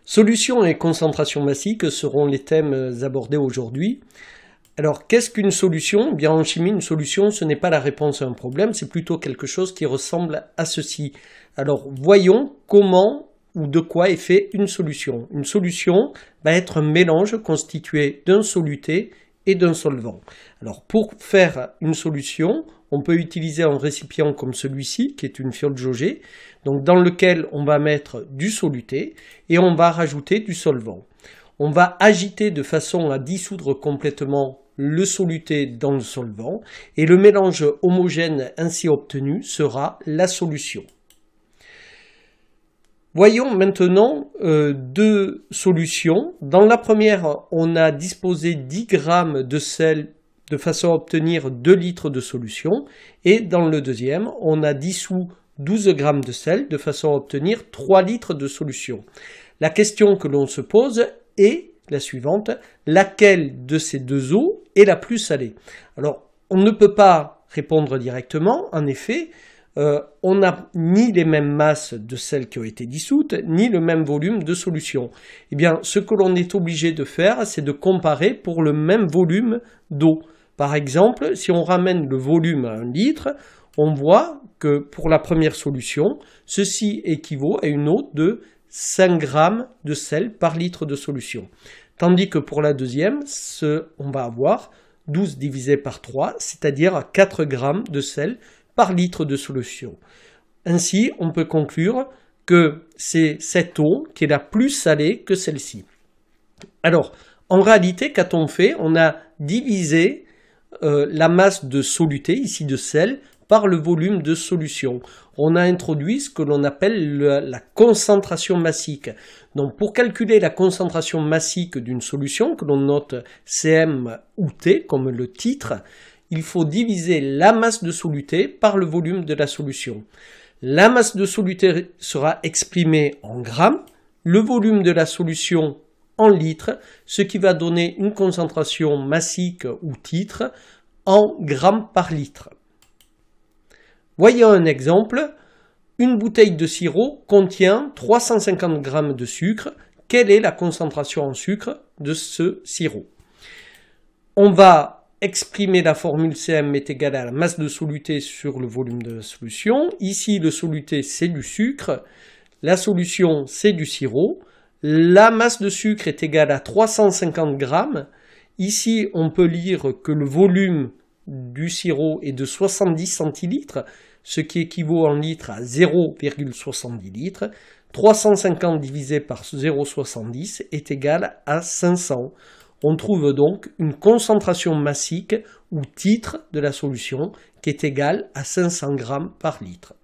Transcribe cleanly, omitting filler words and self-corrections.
Solution et concentration massique seront les thèmes abordés aujourd'hui. Alors, qu'est-ce qu'une solution? Bien, en chimie, une solution, ce n'est pas la réponse à un problème, c'est plutôt quelque chose qui ressemble à ceci. Alors, voyons comment ou de quoi est fait une solution. Une solution va être un mélange constitué d'un soluté et d'un solvant. Alors, pour faire une solution, on peut utiliser un récipient comme celui-ci, qui est une fiole jaugée, donc dans lequel on va mettre du soluté et on va rajouter du solvant. On va agiter de façon à dissoudre complètement le soluté dans le solvant et le mélange homogène ainsi obtenu sera la solution. Voyons maintenant deux solutions. Dans la première, on a disposé 10 g de sel de façon à obtenir 2 litres de solution. Et dans le deuxième, on a dissous 12 g de sel de façon à obtenir 3 litres de solution. La question que l'on se pose est la suivante: laquelle de ces deux eaux est la plus salée? Alors, on ne peut pas répondre directement, en effet, on n'a ni les mêmes masses de sel qui ont été dissoutes, ni le même volume de solution. Eh bien, ce que l'on est obligé de faire, c'est de comparer pour le même volume d'eau. Par exemple, si on ramène le volume à 1 litre, on voit que pour la première solution, ceci équivaut à une eau de 5 g de sel par litre de solution. Tandis que pour la deuxième, on va avoir 12 divisé par 3, c'est-à-dire 4 g de sel par litre de solution. Ainsi, on peut conclure que c'est cette eau qui est la plus salée que celle-ci. Alors, en réalité, qu'a-t-on fait? On a divisé la masse de soluté, ici de sel, par le volume de solution. On a introduit ce que l'on appelle la concentration massique. Donc pour calculer la concentration massique d'une solution, que l'on note Cm ou T comme le titre, il faut diviser la masse de soluté par le volume de la solution. La masse de soluté sera exprimée en grammes, le volume de la solution en litres, ce qui va donner une concentration massique ou titre en grammes par litre. Voyons un exemple. Une bouteille de sirop contient 350 g de sucre. Quelle est la concentration en sucre de ce sirop? On va exprimer la formule Cm est égale à la masse de soluté sur le volume de la solution. Ici, le soluté, c'est du sucre. La solution, c'est du sirop. La masse de sucre est égale à 350 g. Ici, on peut lire que le volume du sirop est de 70 centilitres, ce qui équivaut en litres à 0,70 litres. 350 divisé par 0,70 est égal à 500. On trouve donc une concentration massique ou titre de la solution qui est égale à 500 g par litre.